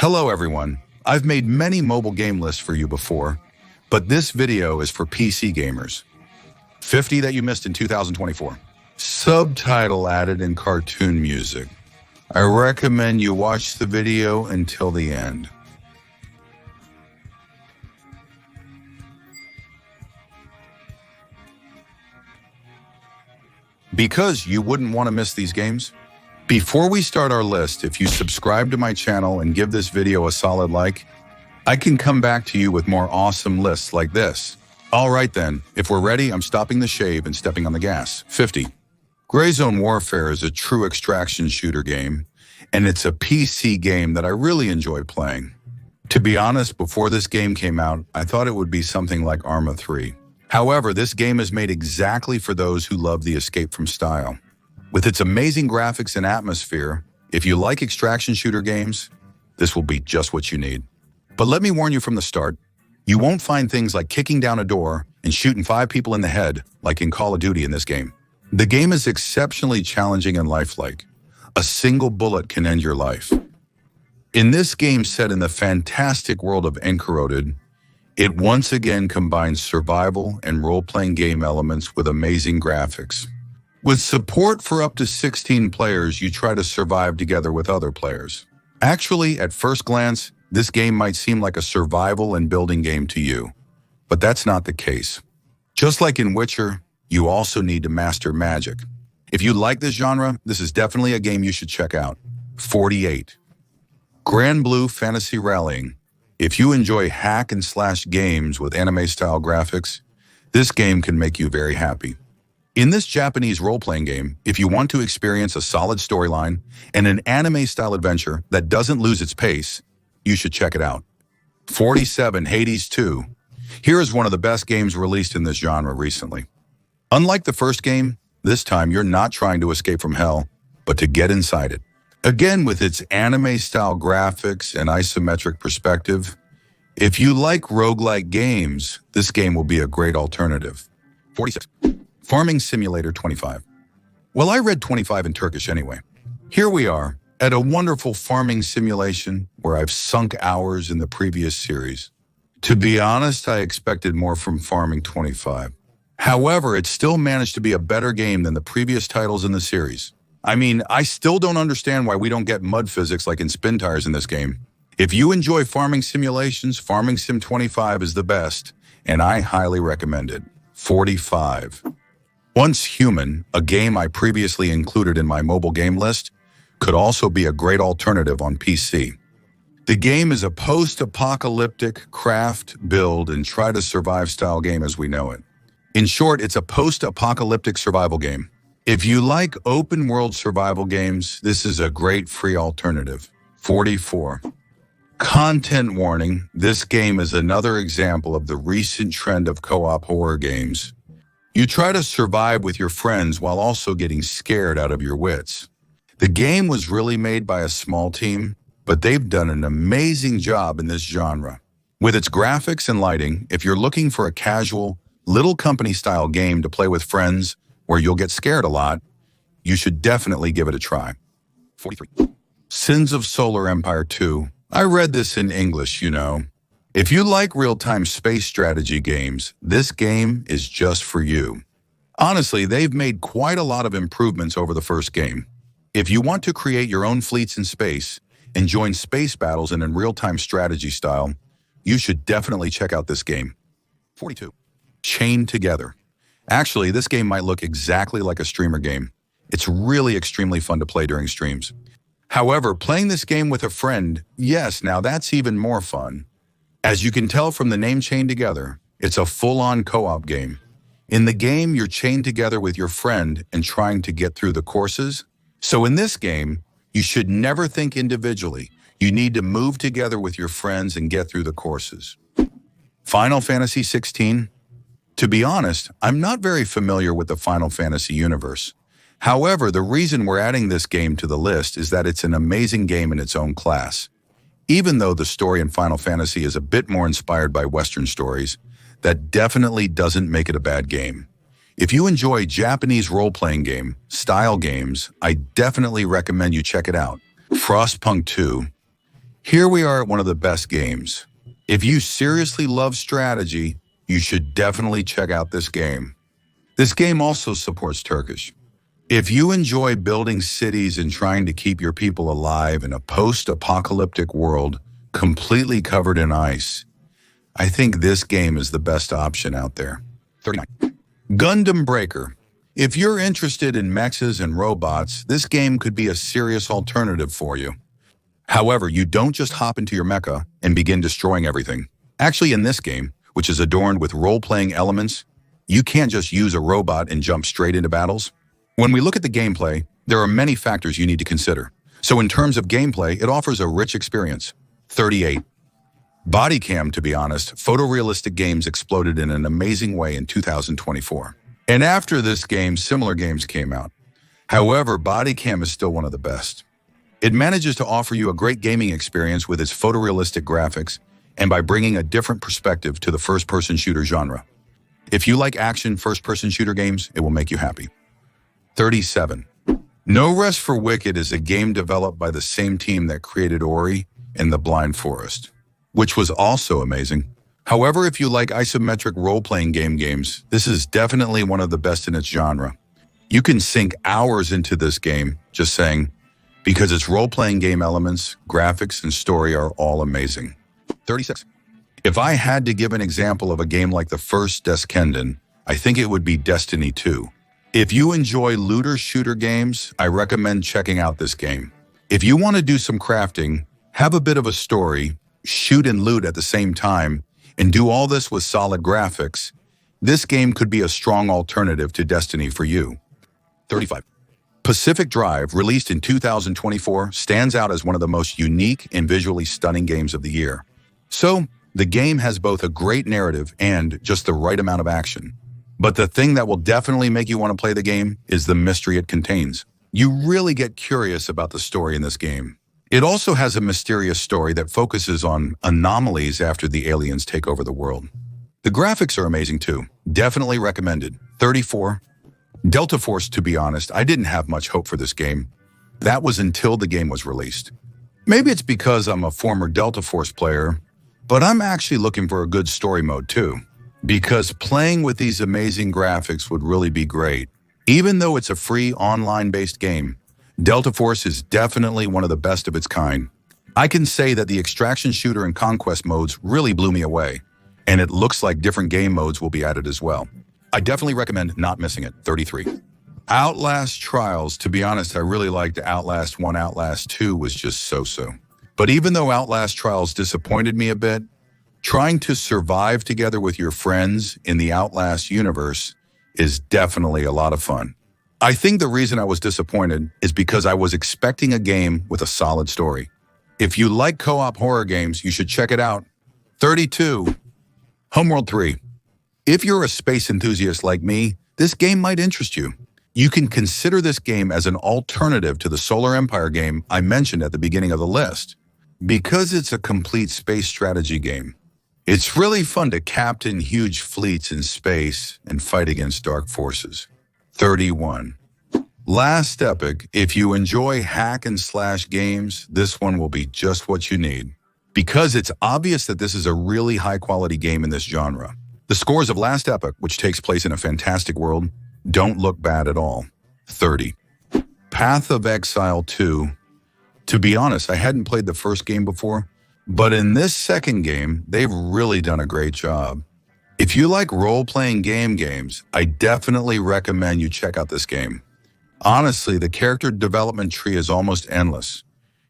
Hello everyone, I've made many mobile game lists for you before, but this video is for PC gamers. 50 that you missed in 2024. Subtitle added in cartoon music. I recommend you watch the video until the end. Because you wouldn't want to miss these games. Before we start our list, if you subscribe to my channel and give this video a solid like, I can come back to you with more awesome lists like this. All right then, if we're ready, I'm stopping the shave and stepping on the gas. 50. Gray Zone Warfare is a true extraction shooter game, and it's a PC game that I really enjoy playing. To be honest, before this game came out, I thought it would be something like Arma 3. However, this game is made exactly for those who love the escape from style. With its amazing graphics and atmosphere, if you like extraction shooter games, this will be just what you need. But let me warn you from the start, you won't find things like kicking down a door and shooting 5 people in the head like in Call of Duty in this game. The game is exceptionally challenging and lifelike. A single bullet can end your life. In this game set in the fantastic world of Unearthed, it once again combines survival and role-playing game elements with amazing graphics. With support for up to 16 players, you try to survive together with other players. Actually, at first glance, this game might seem like a survival and building game to you, but that's not the case. Just like in Witcher, you also need to master magic. If you like this genre, this is definitely a game you should check out. 48. Grand Blue Fantasy Rallying. If you enjoy hack and slash games with anime-style graphics, this game can make you very happy. In this Japanese role-playing game, if you want to experience a solid storyline and an anime-style adventure that doesn't lose its pace, you should check it out. 47. Hades 2. Here is one of the best games released in this genre recently. Unlike the first game, this time you're not trying to escape from hell, but to get inside it. Again, with its anime-style graphics and isometric perspective, if you like roguelike games, this game will be a great alternative. 46. Farming Simulator 25. Well, I read 25 in Turkish anyway. Here we are, at a wonderful farming simulation where I've sunk hours in the previous series. To be honest, I expected more from Farming 25. However, it still managed to be a better game than the previous titles in the series. I mean, I still don't understand why we don't get mud physics like in spin tires in this game. If you enjoy farming simulations, Farming Sim 25 is the best, and I highly recommend it. 45. Once Human, a game I previously included in my mobile game list, could also be a great alternative on PC. The game is a post-apocalyptic craft, build, and try-to-survive style game as we know it. In short, it's a post-apocalyptic survival game. If you like open-world survival games, this is a great free alternative. 44. Content warning, this game is another example of the recent trend of co-op horror games. You try to survive with your friends while also getting scared out of your wits. The game was really made by a small team, but they've done an amazing job in this genre. With its graphics and lighting, if you're looking for a casual, little company-style game to play with friends where you'll get scared a lot, you should definitely give it a try. 43. Sins of Solar Empire 2. I read this in English, you know. If you like real-time space strategy games, this game is just for you. Honestly, they've made quite a lot of improvements over the first game. If you want to create your own fleets in space and join space battles in a real-time strategy style, you should definitely check out this game. 42. Chained Together. Actually, this game might look exactly like a streamer game. It's really extremely fun to play during streams. However, playing this game with a friend, yes, now that's even more fun. As you can tell from the name Chained Together, it's a full-on co-op game. In the game, you're chained together with your friend and trying to get through the courses. So in this game, you should never think individually. You need to move together with your friends and get through the courses. Final Fantasy 16. To be honest, I'm not very familiar with the Final Fantasy universe. However, the reason we're adding this game to the list is that it's an amazing game in its own class. Even though the story in Final Fantasy is a bit more inspired by Western stories, that definitely doesn't make it a bad game. If you enjoy Japanese role-playing game style games, I definitely recommend you check it out. Frostpunk 2. Here we are at one of the best games. If you seriously love strategy, you should definitely check out this game. This game also supports Turkish. If you enjoy building cities and trying to keep your people alive in a post-apocalyptic world completely covered in ice, I think this game is the best option out there. 39. Gundam Breaker. If you're interested in mechas and robots, this game could be a serious alternative for you. However, you don't just hop into your mecha and begin destroying everything. Actually, in this game, which is adorned with role-playing elements, you can't just use a robot and jump straight into battles. When we look at the gameplay, there are many factors you need to consider. So in terms of gameplay, it offers a rich experience. 38. Body cam, to be honest, photorealistic games exploded in an amazing way in 2024. And after this game, similar games came out. However, body cam is still one of the best. It manages to offer you a great gaming experience with its photorealistic graphics and by bringing a different perspective to the first-person shooter genre. If you like action first-person shooter games, it will make you happy. 37. No Rest for Wicked is a game developed by the same team that created Ori and the Blind Forest, which was also amazing. However, if you like isometric role-playing games, this is definitely one of the best in its genre. You can sink hours into this game, just saying, because its role-playing game elements, graphics, and story are all amazing. 36. If I had to give an example of a game like the first Deskenden, I think it would be Destiny 2. If you enjoy looter-shooter games, I recommend checking out this game. If you want to do some crafting, have a bit of a story, shoot and loot at the same time, and do all this with solid graphics, this game could be a strong alternative to Destiny for you. 35. Pacific Drive, released in 2024, stands out as one of the most unique and visually stunning games of the year. So, the game has both a great narrative and just the right amount of action. But the thing that will definitely make you want to play the game is the mystery it contains. You really get curious about the story in this game. It also has a mysterious story that focuses on anomalies after the aliens take over the world. The graphics are amazing too. Definitely recommended. 34. Delta Force, to be honest, I didn't have much hope for this game. That was until the game was released. Maybe it's because I'm a former Delta Force player, but I'm actually looking for a good story mode too. Because playing with these amazing graphics would really be great. Even though it's a free online-based game, Delta Force is definitely one of the best of its kind. I can say that the extraction shooter and conquest modes really blew me away, and it looks like different game modes will be added as well. I definitely recommend not missing it. 33. Outlast Trials. To be honest, I really liked Outlast 1. Outlast 2 was just so-so. But even though Outlast Trials disappointed me a bit, trying to survive together with your friends in the Outlast universe is definitely a lot of fun. I think the reason I was disappointed is because I was expecting a game with a solid story. If you like co-op horror games, you should check it out. 32. Homeworld 3. If you're a space enthusiast like me, this game might interest you. You can consider this game as an alternative to the Solar Empire game I mentioned at the beginning of the list. Because it's a complete space strategy game, it's really fun to captain huge fleets in space and fight against dark forces. 31. Last Epoch. If you enjoy hack and slash games, this one will be just what you need. Because it's obvious that this is a really high-quality game in this genre. The scores of Last Epoch, which takes place in a fantastic world, don't look bad at all. 30. Path of Exile 2. To be honest, I hadn't played the first game before, but in this second game, they've really done a great job. If you like role-playing games, I definitely recommend you check out this game. Honestly, the character development tree is almost endless.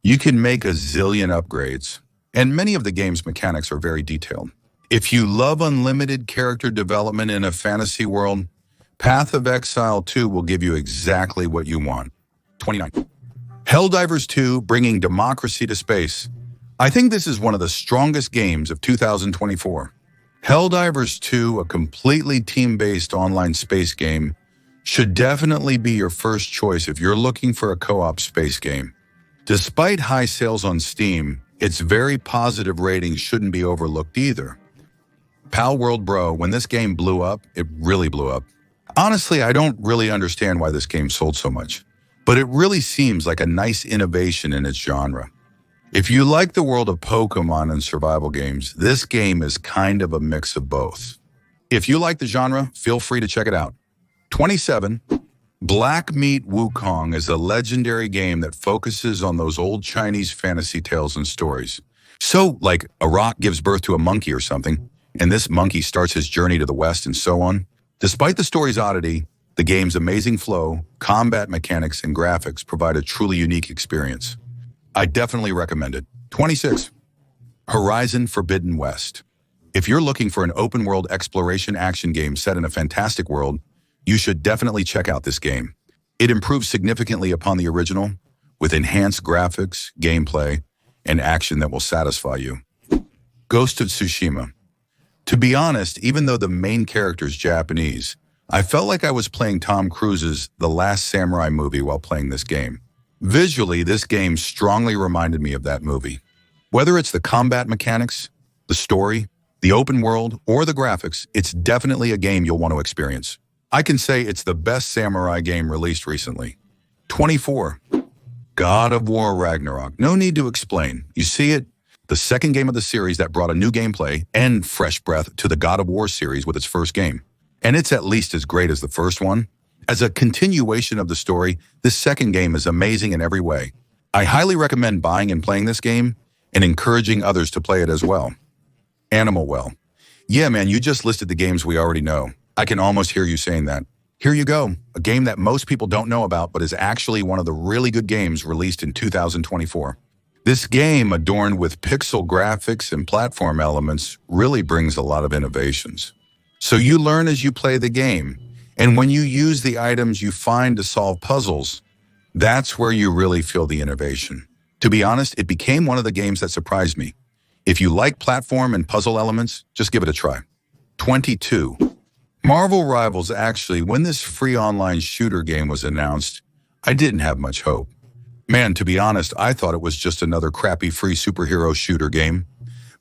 You can make a zillion upgrades, and many of the game's mechanics are very detailed. If you love unlimited character development in a fantasy world, Path of Exile 2 will give you exactly what you want. 29. Helldivers 2, bringing democracy to space. I think this is one of the strongest games of 2024. Helldivers 2, a completely team-based online space game, should definitely be your first choice if you're looking for a co-op space game. Despite high sales on Steam, its very positive ratings shouldn't be overlooked either. Pal World Bro, when this game blew up, it really blew up. Honestly, I don't really understand why this game sold so much, but it really seems like a nice innovation in its genre. If you like the world of Pokemon and survival games, this game is kind of a mix of both. If you like the genre, feel free to check it out. 27. Black Meat Wukong is a legendary game that focuses on those old Chinese fantasy tales and stories. So, like a rock gives birth to a monkey or something, and this monkey starts his journey to the West and so on. Despite the story's oddity, the game's amazing flow, combat mechanics, and graphics provide a truly unique experience. I definitely recommend it. 26. Horizon Forbidden West. If you're looking for an open-world exploration action game set in a fantastic world, you should definitely check out this game. It improves significantly upon the original, with enhanced graphics, gameplay, and action that will satisfy you. Ghost of Tsushima. To be honest, even though the main character is Japanese, I felt like I was playing Tom Cruise's The Last Samurai movie while playing this game. Visually, this game strongly reminded me of that movie. Whether it's the combat mechanics, the story, the open world, or the graphics, it's definitely a game you'll want to experience. I can say it's the best samurai game released recently. 24. God of War Ragnarok. No need to explain. You see it? The second game of the series that brought a new gameplay and fresh breath to the God of War series with its first game. And it's at least as great as the first one. As a continuation of the story, this second game is amazing in every way. I highly recommend buying and playing this game and encouraging others to play it as well. Animal Well. Yeah, man, you just listed the games we already know. I can almost hear you saying that. Here you go, a game that most people don't know about but is actually one of the really good games released in 2024. This game, adorned with pixel graphics and platform elements, really brings a lot of innovations. So you learn as you play the game, and when you use the items you find to solve puzzles, that's where you really feel the innovation. To be honest, it became one of the games that surprised me. If you like platform and puzzle elements, just give it a try. 22. Marvel Rivals. Actually, when this free online shooter game was announced, I didn't have much hope. Man, to be honest, I thought it was just another crappy free superhero shooter game,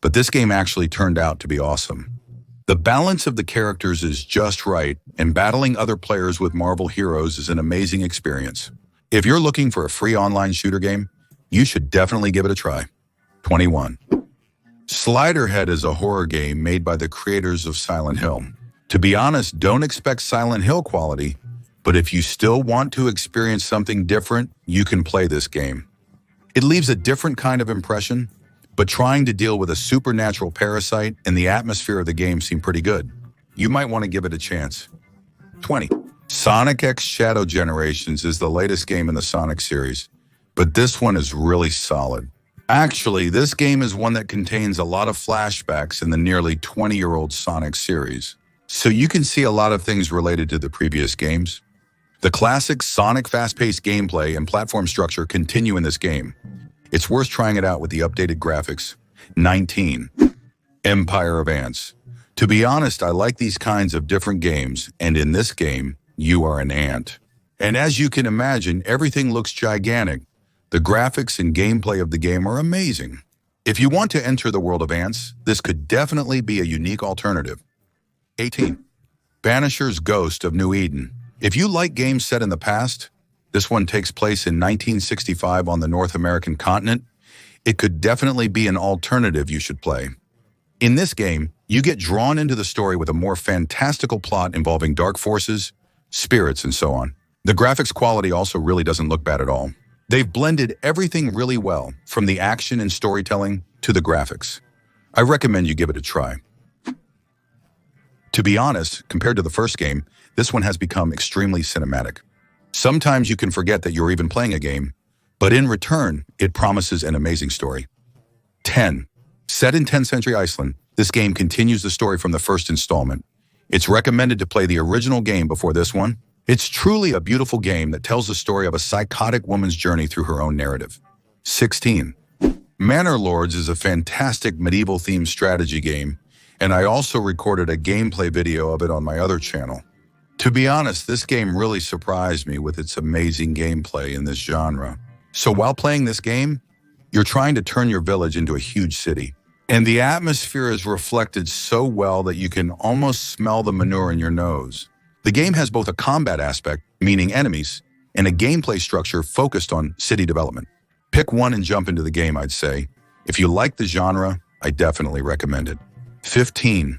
but this game actually turned out to be awesome. The balance of the characters is just right, and battling other players with Marvel heroes is an amazing experience. If you're looking for a free online shooter game, you should definitely give it a try. 21. Sliderhead is a horror game made by the creators of Silent Hill. To be honest, don't expect Silent Hill quality, but if you still want to experience something different, you can play this game. It leaves a different kind of impression, but trying to deal with a supernatural parasite and the atmosphere of the game seem pretty good. You might want to give it a chance. 20. Sonic X Shadow Generations is the latest game in the Sonic series, but this one is really solid. Actually, this game is one that contains a lot of flashbacks in the nearly 20-year-old Sonic series, so you can see a lot of things related to the previous games. The classic Sonic fast-paced gameplay and platform structure continue in this game. It's worth trying it out with the updated graphics. 19. Empire of Ants. To be honest, I like these kinds of different games, and in this game, you are an ant. And as you can imagine, everything looks gigantic. The graphics and gameplay of the game are amazing. If you want to enter the world of ants, this could definitely be a unique alternative. 18. Banisher's Ghost of New Eden. If you like games set in the past, this one takes place in 1965 on the North American continent. It could definitely be an alternative you should play. In this game, you get drawn into the story with a more fantastical plot involving dark forces, spirits, and so on. The graphics quality also really doesn't look bad at all. They've blended everything really well, from the action and storytelling to the graphics. I recommend you give it a try. To be honest, compared to the first game, this one has become extremely cinematic. Sometimes you can forget that you're even playing a game, but in return, it promises an amazing story. 10. Set in 10th century Iceland, this game continues the story from the first installment. It's recommended to play the original game before this one. It's truly a beautiful game that tells the story of a psychotic woman's journey through her own narrative. 16. Manor Lords is a fantastic medieval-themed strategy game, and I also recorded a gameplay video of it on my other channel. To be honest, this game really surprised me with its amazing gameplay in this genre. So while playing this game, you're trying to turn your village into a huge city. And the atmosphere is reflected so well that you can almost smell the manure in your nose. The game has both a combat aspect, meaning enemies, and a gameplay structure focused on city development. Pick one and jump into the game, I'd say. If you like the genre, I definitely recommend it. 15.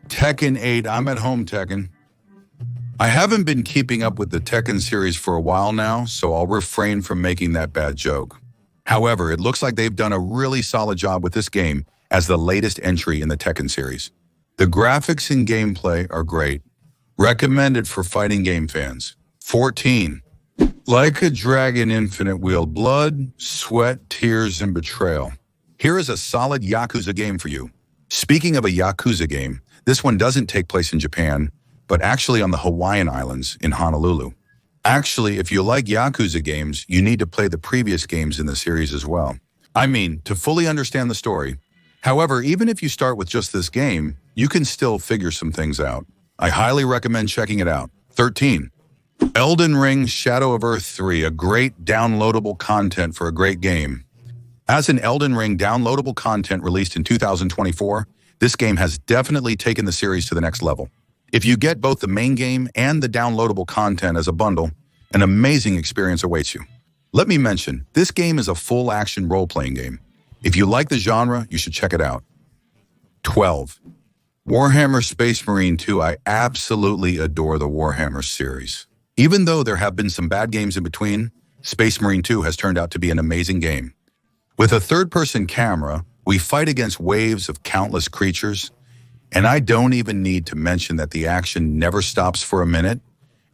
Tekken 8. I'm at home, Tekken. I haven't been keeping up with the Tekken series for a while now, so I'll refrain from making that bad joke. However, it looks like they've done a really solid job with this game as the latest entry in the Tekken series. The graphics and gameplay are great. Recommended for fighting game fans. 14. Like a Dragon Infinite wield blood, sweat, tears, and betrayal. Here is a solid Yakuza game for you. Speaking of a Yakuza game, this one doesn't take place in Japan, but actually on the Hawaiian Islands in Honolulu. Actually, if you like Yakuza games, you need to play the previous games in the series as well. I mean, to fully understand the story. However, even if you start with just this game, you can still figure some things out. I highly recommend checking it out. 13. Elden Ring Shadow of Earth 3, a great downloadable content for a great game. As an Elden Ring downloadable content released in 2024, this game has definitely taken the series to the next level. If you get both the main game and the downloadable content as a bundle, an amazing experience awaits you. Let me mention, this game is a full-action role-playing game. If you like the genre, you should check it out. 12. Warhammer Space Marine 2. I absolutely adore the Warhammer series. Even though there have been some bad games in between, Space Marine 2 has turned out to be an amazing game. With a third-person camera, we fight against waves of countless creatures, and I don't even need to mention that the action never stops for a minute,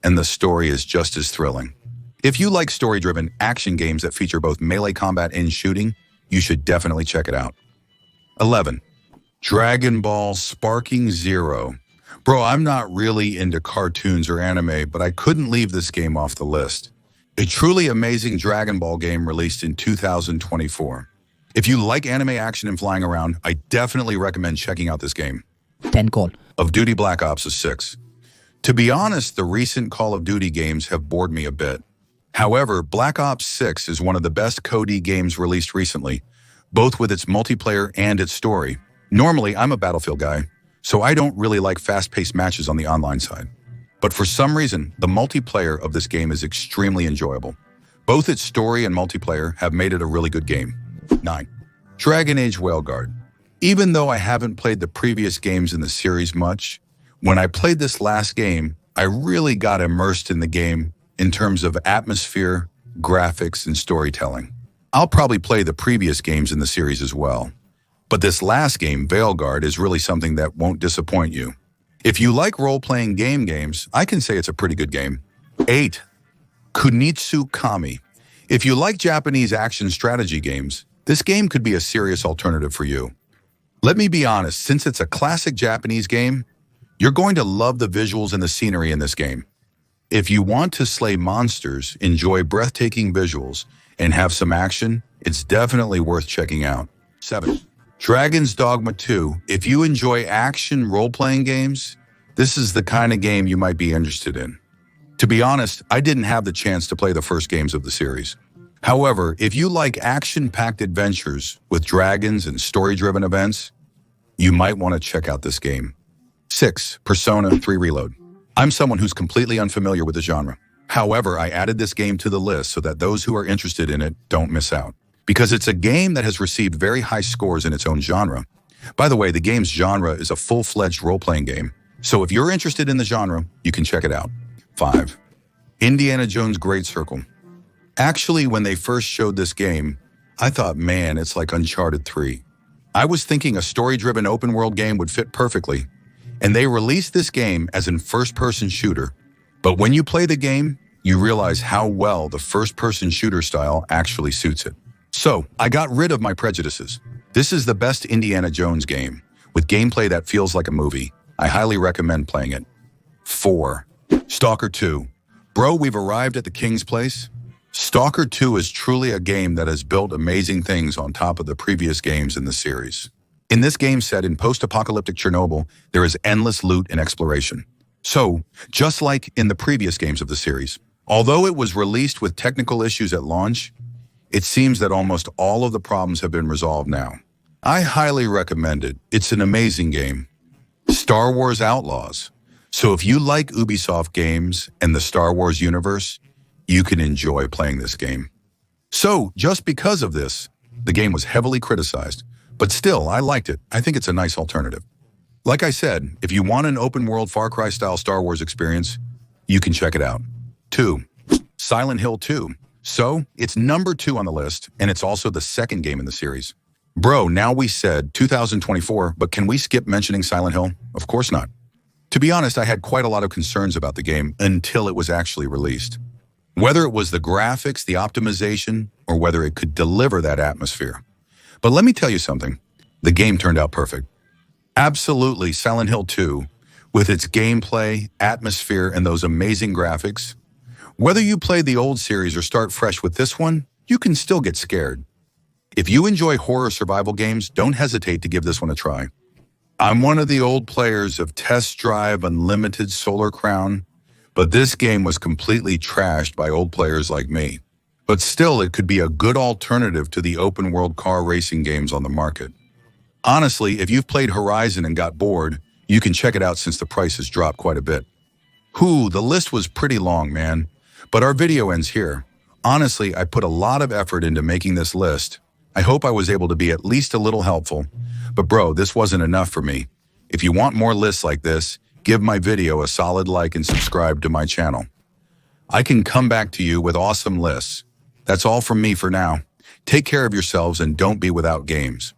and the story is just as thrilling. If you like story-driven action games that feature both melee combat and shooting, you should definitely check it out. 11. Dragon Ball Sparking Zero. Bro, I'm not really into cartoons or anime, but I couldn't leave this game off the list. A truly amazing Dragon Ball game released in 2024. If you like anime action and flying around, I definitely recommend checking out this game. 10 call. Of Duty Black Ops 6. To be honest, the recent Call of Duty games have bored me a bit. However, Black Ops 6 is one of the best COD games released recently, both with its multiplayer and its story. Normally, I'm a Battlefield guy, so I don't really like fast-paced matches on the online side. But for some reason, the multiplayer of this game is extremely enjoyable. Both its story and multiplayer have made it a really good game. 9. Dragon Age Whaleguard. Even though I haven't played the previous games in the series much, when I played this last game, I really got immersed in the game in terms of atmosphere, graphics, and storytelling. I'll probably play the previous games in the series as well. But this last game, Veilguard, is really something that won't disappoint you. If you like role-playing games, I can say it's a pretty good game. 8. Kunitsu Kami. If you like Japanese action strategy games, this game could be a serious alternative for you. Let me be honest, since it's a classic Japanese game, you're going to love the visuals and the scenery in this game. If you want to slay monsters, enjoy breathtaking visuals, and have some action, it's definitely worth checking out. 7. Dragon's Dogma 2. If you enjoy action role-playing games, this is the kind of game you might be interested in. To be honest, I didn't have the chance to play the first games of the series. However, if you like action-packed adventures with dragons and story-driven events, you might want to check out this game. 6. Persona 3 Reload. I'm someone who's completely unfamiliar with the genre. However, I added this game to the list so that those who are interested in it don't miss out, because it's a game that has received very high scores in its own genre. By the way, the game's genre is a full-fledged role-playing game, so if you're interested in the genre, you can check it out. 5. Indiana Jones Great Circle. Actually, when they first showed this game, I thought, man, it's like Uncharted 3. I was thinking a story-driven open-world game would fit perfectly, and they released this game as a first-person shooter. But when you play the game, you realize how well the first-person shooter style actually suits it. So, I got rid of my prejudices. This is the best Indiana Jones game, with gameplay that feels like a movie. I highly recommend playing it. 4. Stalker 2. Bro, we've arrived at the King's Place. Stalker 2 is truly a game that has built amazing things on top of the previous games in the series. In this game set in post-apocalyptic Chernobyl, there is endless loot and exploration. So, just like in the previous games of the series, although it was released with technical issues at launch, it seems that almost all of the problems have been resolved now. I highly recommend it. It's an amazing game. Star Wars Outlaws. So if you like Ubisoft games and the Star Wars universe, you can enjoy playing this game. So, just because of this, the game was heavily criticized. But still, I liked it. I think it's a nice alternative. Like I said, if you want an open-world Far Cry-style Star Wars experience, you can check it out. 2. Silent Hill 2. So, it's number 2 on the list, and it's also the second game in the series. Bro, now we said 2024, but can we skip mentioning Silent Hill? Of course not. To be honest, I had quite a lot of concerns about the game until it was actually released. Whether it was the graphics, the optimization, or whether it could deliver that atmosphere. But let me tell you something, the game turned out perfect. Absolutely, Silent Hill 2, with its gameplay, atmosphere, and those amazing graphics. Whether you play the old series or start fresh with this one, you can still get scared. If you enjoy horror survival games, don't hesitate to give this one a try. I'm one of the old players of Test Drive Unlimited Solar Crown, but this game was completely trashed by old players like me. But still, it could be a good alternative to the open-world car racing games on the market. Honestly, if you've played Horizon and got bored, you can check it out since the price has dropped quite a bit. The list was pretty long, man. But our video ends here. Honestly, I put a lot of effort into making this list. I hope I was able to be at least a little helpful. But bro, this wasn't enough for me. If you want more lists like this, give my video a solid like and subscribe to my channel. I can come back to you with awesome lists. That's all from me for now. Take care of yourselves and don't be without games.